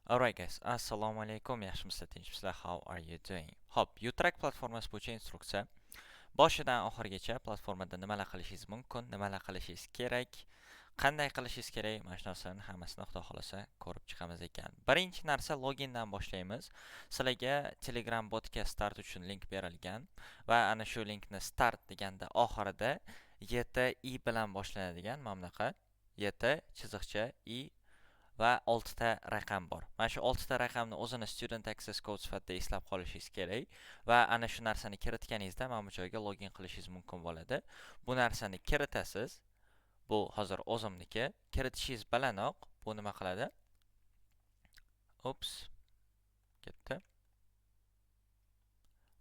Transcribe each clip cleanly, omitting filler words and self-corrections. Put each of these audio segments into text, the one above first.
Alright guys, assalomu alaykum, yaxshimisizlar, tinchmisizlar, how are you doing? Hop, Utrack platformasi bo'yicha instruksiya. Boshidan oxirigacha platformada nimalar qilishingiz mumkin, nimalar qilishingiz kerak, qanday qilishingiz kerak, mana shu narsalarni hammasini Xudo xolasa ko'rib chiqamiz ekan. Birinchi narsa logindan boshlaymiz. Sizlarga Telegram botga start uchun link berilgan va ana shu linkni start deganda oxirida YTI bilan boshlanadigan mana bunaqa YT-I va 6 ta raqam bor. Mana shu 6 ta raqamni o'zini student access code sifatida eslab qolishingiz kerak va ana shu narsani kiritganingizda mana bu joyga login qilishingiz mumkin bo'ladi. Bu narsani kiritasiz. Bu hozir o'zimniki. Kiritishingiz bilanoq bu nima qiladi? Ups. Ketdi.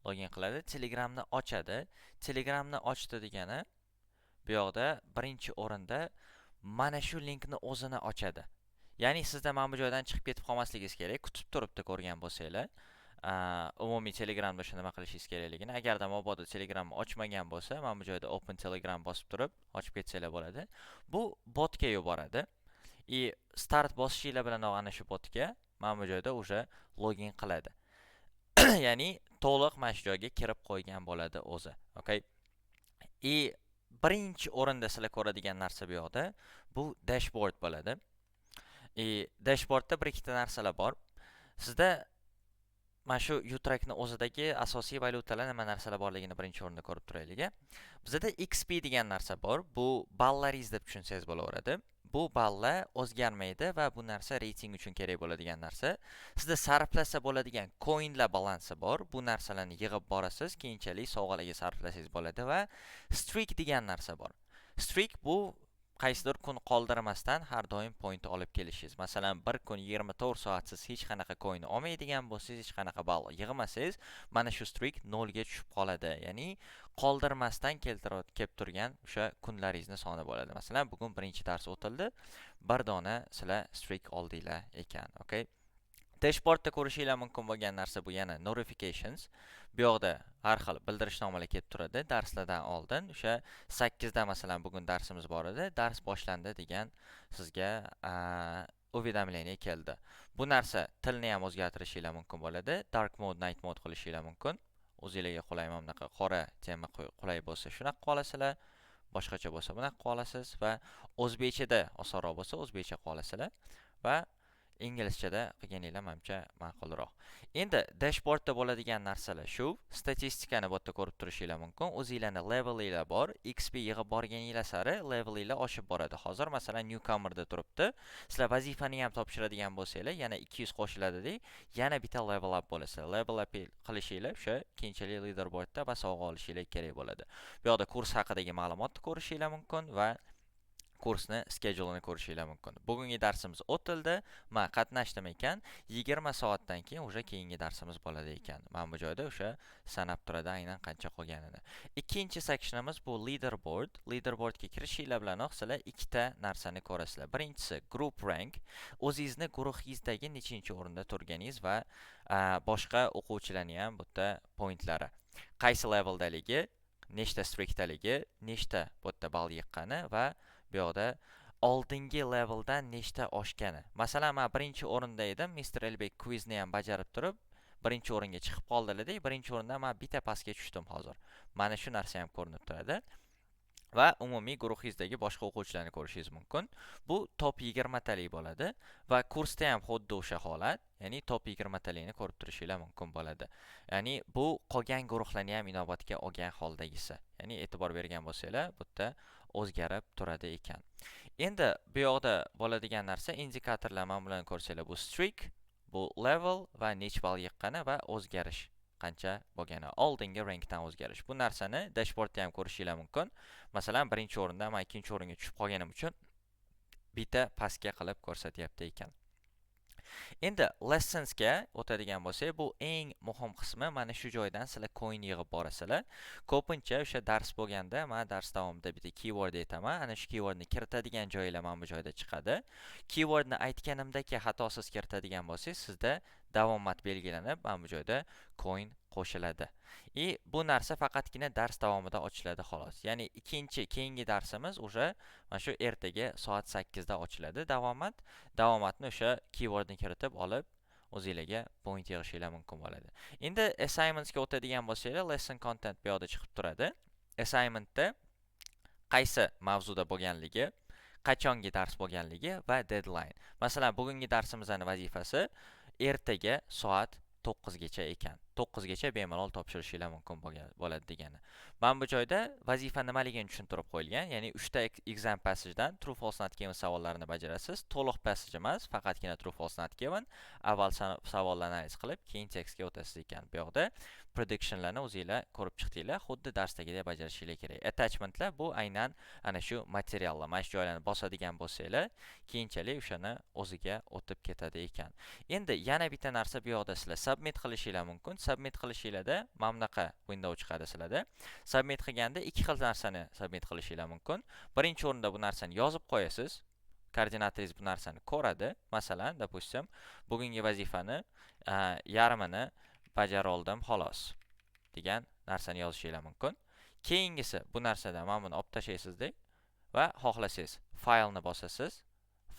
Login qiladi. Telegramni ochadi. Telegramni ochdi degani bu yoqda birinchi o'rinda mana shu linkni o'zini ochadi. Ya'ni sizda mana bu joydan chiqib ketib qolmasligingiz kerak. Kutib turibdi ko'rgan bo'lsanglar. Umumiy Telegramda o'sha nima qilishingiz kerakligini. Agarda mabodo Telegramni ochmagan bo'lsa, mana bu joyda Open Telegram bosib turib, ochib ketsanglar bo'ladi. Bu botga yuboradi. Start bosishinglar bilan ana shu botga mana bu joyda o'sha login qiladi. Ya'ni to'liq mana shu joyga kirib qo'ygan bo'ladi o'zi. Okay? Birinchi o'rinda sizlar ko'radigan narsa bu yoqda bu dashboard bo'ladi. Dashboardda bir ikkita narsalar bor. Sizda mana shu Utrackni o'zidagi asosiy valyutalar nima narsalar borligini birinchi o'rinda ko'rib turaylik. Bizda XP degan narsa bor. Bu ballaringiz deb tushunsangiz bo'laveradi. Bu ballar o'zgarmaydi va bu narsa reyting uchun kerak bo'ladigan narsa. Sizda sarflasa bo'ladigan coinlar balansi bor. Bu narsalarni yig'ib borasiz, keyinchalik sovg'alarga sarflasangiz bo'ladi va streak degan narsa bor. Streak bu qaysidir kun qoldirmasdan har doim point olib kelishingiz. Masalan, bir kun 24 soatsiz hech qanaqa coin olmaydigan bo'lsangiz, hech qanaqa ball yig'masangiz, mana shu streak 0 ga tushib qoladi. Ya'ni qoldirmasdan kelib turgan o'sha kunlaringizni soni bo'ladi. Masalan, bugun birinchi dars o'tildi, bir dona sizlar streak oldinglar ekan, okay? Dashboardda ko'rishinglar mumkin bo'lgan narsa bu yana notifications. Bu yoqda har xil bildirishnomalar kelib turadi darslardan oldin. O'sha 8 da masalan bugun darsimiz bor edi. Dars boshlandi degan sizga уведомление keldi. Bu narsa tilni ham o'zgartirishinglar mumkin bo'ladi. Dark mode, night mode qilishinglar mumkin. O'zingizlarga qulay bunaqa qora tema qulay bo'lsa shunaqa qolasizlar. Boshqacha bo'lsa bunaqa qolasiz va o'zbekchada osonroq bo'lsa o'zbekcha qolasizlar va inglizchada qilganinglar menimcha ma'qulroq. Endi dashboardda bo'ladigan narsalar shu. Statistikani bu yerda ko'rib turishinglar mumkin. O'zingizlarning levelinglar bor. XP yig'ib borganinglar sari levelinglar oshib boradi. Hozir masalan newcomerda turibdi. Sizlar vazifani ham topshiradigan bo'lsanglar, yana 200 qo'shiladi-da, yana bitta level up bo'lasizlar. Level up qilishinglar o'sha keyinchalik leaderboardda va sovg'a olishinglar kerak bo'ladi. Bu yoqda kurs haqidagi ma'lumotni ko'rishinglar mumkin va kursni schedule-ni ko'rishinglar mumkin. Bugungi darsimiz o'tildi. Men qatnashdim ekan. 20 soatdan keyin o'sha keyingi darsimiz bo'ladi ekan. Men bu joyda o'sha sanab turadi aynan qancha qolganini. Ikkinchi sectionimiz bu leaderboard. Leaderboardga kirishinglar bilanoq sizlar ikkita narsani ko'rasizlar. Birinchisi group rank. O'zingizni guruhingizdagi nechinchi o'rinda turganingiz va boshqa o'quvchilarning ham bu yerda pointlari. Qaysi leveldaligi, nechta streakdaligi, nechta bu yerda ball yiqqani va bu yoqda oldingi leveldan nechta oshgani. Masalan, men birinchi o'rinda edim. Mr. Elbek quizni ham bajarib turib, birinchi o'ringa chiqib qoldilar-da. Birinchi o'rindan men bitta pastga tushdim hozir. Mana shu narsa ham ko'rinib turadi. Va umumiy guruhingizdagi boshqa o'quvchilarni ko'rishingiz mumkin. Bu top 20 talik bo'ladi va kursda ham xuddi o'sha holat, ya'ni top 20 talikni ko'rib turishinglar mumkin bo'ladi. Ya'ni bu qolgan guruhlarni ham inobatga olgan holdagisi. Ya'ni e'tibor bergan bo'lsanglar, bu yerda o'zgarib turadi ekan. Endi bu yoqda bo'ladigan narsa indikatorlar men bilan ko'rsanglar, bu streak, bu level va nech ball yiqqani va o'zgarish qancha bo'lgani, oldingi rankdan o'zgarish. Bu narsani dashboardda ham ko'rishinglar mumkin. Masalan, birinchi o'rinda men ikkinchi o'ringa tushib qolganim uchun bitta pastga qilib ko'rsatyapti ekan. Endi lessonsga o'tadigan bo'lsak, bu eng muhim qismi mana shu joydan sizlar coin yig'ib borasizlar. Ko'pincha o'sha dars bo'lganda men dars davomida bitta keyword aytaman. Ana shu keywordni kiritadigan joylar mana bu joyda chiqadi. Keywordni aytganimdagi xatosiz kiritadigan bo'lsangiz, sizda davomat belgilanib, mana bu joyda coin qo'shiladi. Bu narsa faqatgina dars davomida ochiladi xolos. Ya'ni keyingi darsimiz o'sha mana shu ertaga soat 8 da ochiladi davomat. Davomatni o'sha keywordni kiritib olib o'zingizlarga point yig'ishinglar mumkin bo'ladi. Endi assignmentsga o'tadigan bo'lsanglar, lesson content bu yoqda chiqib turadi. Assignmentda qaysi mavzuda bo'lganligi, qachongi dars bo'lganligi va deadline. Masalan, bugungi darsimizning vazifasi ertaga soat 9 gacha ekan. 9 gacha bemalol topshirishinglar mumkin bo'ladi degani. Mana bu joyda vazifa nimaligini tushuntirib qo'yilgan. Ya'ni 3 ta exam passagedan true false not given savollarini bajarasiz. To'liq passage emas, faqatgina true false not given. Avval savollarni analiz qilib, keyin tekstga o'tasiz ekan. Bu yoqda predictionlarni o'zingizlar ko'rib chiqdinglar, xuddi darsdagidek bajarishinglar kerak. Attachmentlar bu aynan ana shu materiallar. Mana shu joylarni bosadigan bo'lsanglar, keyinchalik o'shani o'ziga o'tib ketadi ekan. Endi yana bitta narsa bu yoqda sizlar submit qilishinglar mumkin. Submit qilishinglarda mana bunaqa window chiqadi sizlarda. Submit qilganda ikki xil narsani submit qilishinglar mumkin. Birinchi o'rinda bu narsani yozib qo'yasiz. Koordinatoringiz bu narsani ko'radi. Masalan, допустим, bugungi vazifani yarmini bajarib oldim xolos degan narsani yozishinglar mumkin. Keyingisi bu narsada mana buni olib tashlaysizda va xohlasangiz faylni bosasiz.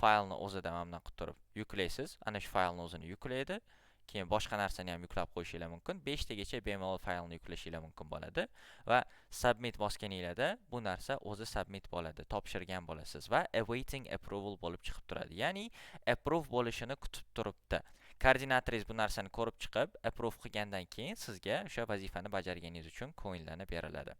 Faylni o'zida mana bunday qilib turib yuklaysiz. Ana shu faylni o'zini yuklaydi. Keyin boshqa narsani ham yuklab qo'yishinglar mumkin. 5 tagacha bemalol faylni yuklashinglar mumkin bo'ladi va submit bosganingizda bu narsa o'zi submit bo'ladi, topshirgan bo'lasiz va awaiting approval bo'lib chiqib turadi. Ya'ni approve bo'lishini kutib turibdi. Koordinatoringiz bu narsani ko'rib chiqib, approve qilgandan keyin sizga o'sha vazifani bajarganingiz uchun coinlarni beriladi.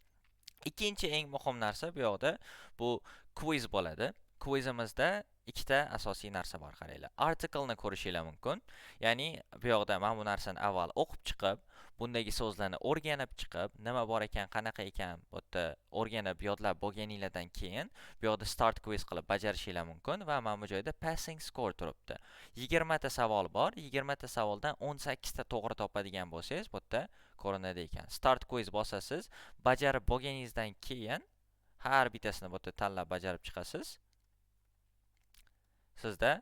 Ikkinchi eng muhim narsa bu yoqda bu quiz bo'ladi. Quizimizda ikkita asosiy narsa bor, qaranglar. Article ni ko'rishinglar mumkin. Ya'ni bu yoqda mana bu narsani avval o'qib chiqib, bundagi so'zlarni o'rganib chiqib, nima bor ekan, qanaqa ekan, bu yerda o'rganib, yodlab bo'lganingizdan keyin bu yoqda start quiz qilib bajarishinglar mumkin va mana bu joyda passing score turibdi. 20 ta savol bor. 20 ta savoldan 18 ta to'g'ri topadigan bo'lsangiz, bu yerda ko'rinadi ekan. Start quiz bosasiz, bajarib bo'lganingizdan keyin har bittasini bu yerda tanlab bajarib chiqasiz. Sizda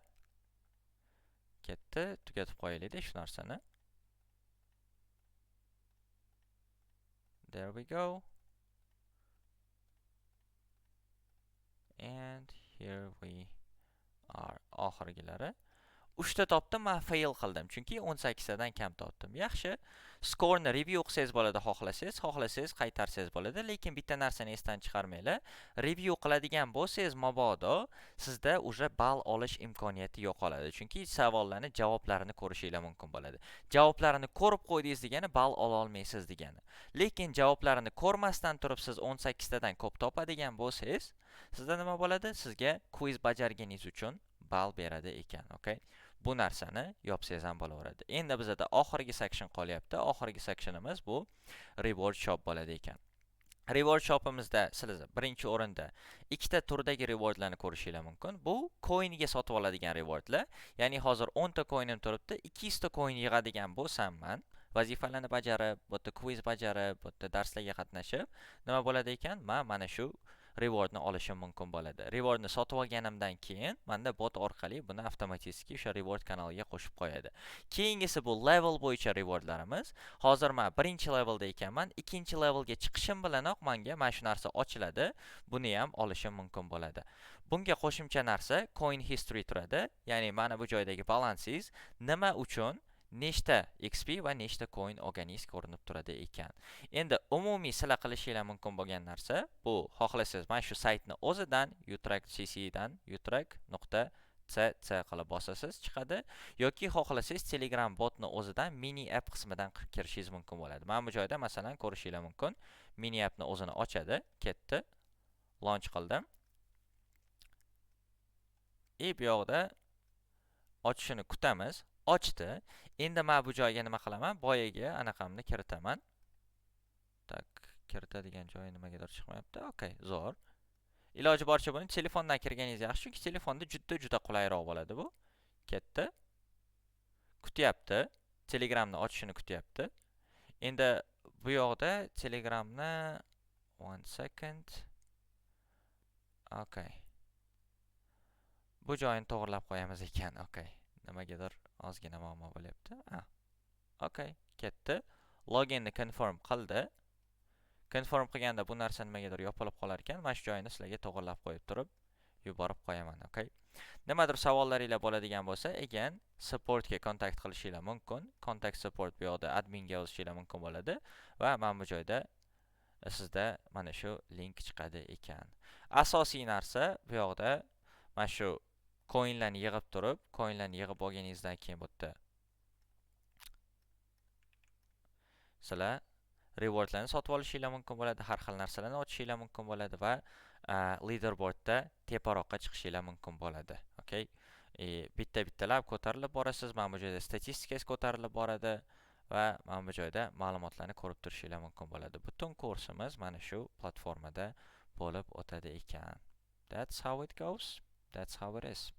ketdi, tugatib qo'yaylik shu narsani. There we go. And here we are. Oxirgilari 3 ta topdim, men fail qildim, chunki 18 tadan kam topdim. Yaxshi. Scoreni review qilsangiz bo'ladi, xohlasangiz qaytarsangiz bo'ladi, lekin bitta narsani esdan chiqarmanglar. Review qiladigan bo'lsangiz, mabodo sizda уже ball olish imkoniyati yo'qoladi. Chunki savollarning javoblarini ko'rishinglar mumkin bo'ladi. Javoblarini ko'rib qo'ydingiz degani ball ola olmaysiz degani. Lekin javoblarini ko'rmasdan turib siz 18 tadan ko'p topadigan bo'lsangiz, sizda nima bo'ladi? Sizga quiz bajarganingiz uchun ball beradi ekan, okay? Bu narsani yopsangiz ham bo'laveradi. Endi bizda oxirgi section qolyapti. Oxirgi sectionimiz bu reward shop bo'ladi ekan. Reward shopimizda sizlar birinchi o'rinda ikkita turdagi rewardlarni ko'rishinglar mumkin. Bu coinga sotib oladigan rewardlar. Ya'ni hozir 10 ta coinim turibdi, 200 ta coin yig'adigan bo'lsam-man, vazifalarni bajarib, bu yerda quiz bajarib, bu yerda darslarga qatnashib, nima bo'ladi ekan? Mana shu rewardni olishim mumkin bo'ladi. Rewardni sotib olganimdan keyin menda bot orqali buni avtomatik o'sha reward kanaliga qo'shib qo'yadi. Keyingisi bu level bo'yicha rewardlarimiz. Hozir men birinchi levelda ekanman, ikkinchi levelga chiqishim bilanoq menga mana shu narsa ochiladi. Buni ham olishim mumkin bo'ladi. Bunga qo'shimcha narsa coin history turadi. Ya'ni mana bu joydagi balansingiz nima uchun nechta XP va nechta coin olganingiz ko'rinib turadi ekan. Endi umumiy sizlar qilishinglar mumkin bo'lgan narsa bu, xohlasangiz mana shu saytni o'zidan utrack.cc dan utrack.cc qilib bosasiz, chiqadi, yoki xohlasangiz Telegram botni o'zidan mini app qismidan kirishingiz mumkin bo'ladi. Mana bu joyda masalan ko'rishinglar mumkin. Mini appni o'zini ochadi, ketdi, launch qildim. Bu yoqda ochishini kutamiz. Ochdi. Endi men bu joyga nima qilaman? Boyaga anaqamni kiritaman. Tak, kiritadigan joyi nimagadir chiqmayapti. Okay, zo'r. Iloji boricha buni telefondan kirganingiz yaxshi, chunki telefonda juda qulayroq bo'ladi bu. Ketdi. Kutyapti. Telegramni ochishini kutyapti. Endi bu yoqda Telegramni 1 second. Okay. Bu joyini to'g'rilab qo'yamiz ekan. Okay. Nimagadir ozgina muammo bo'lyapti. Okay, ketdi. Loginni confirm qildi. Confirm qilganda bu narsa nimagadir yopilib qolar ekan. Mana shu joyini sizlarga to'g'rilab qo'yib turib yuborib qo'yaman, okay? Nimadir savollaringlar bo'ladigan bo'lsa, again supportga kontakt qilishinglar mumkin. Contact support bu yoqda adminga yozishinglar mumkin bo'ladi va mana bu joyda sizda mana shu link chiqadi ekan. Asosiy narsa bu yoqda mana shu coinlarni yig'ib turib, coinlarni yig'ib olganingizdan keyin bu yerda sizlar rewardlarni sotib olishinglar mumkin bo'ladi, har xil narsalarni ochishinglar mumkin bo'ladi va leaderboardda teparoqqa chiqishinglar mumkin bo'ladi. Okay? Bitta-bittalab ko'tarilib borasiz. Mana bu joyda statistikangiz ko'tarilib boradi va mana bu joyda ma'lumotlarni ko'rib turishinglar mumkin bo'ladi. Butun kursimiz mana shu platformada bo'lib o'tadi ekan. That's how it goes. That's how it is.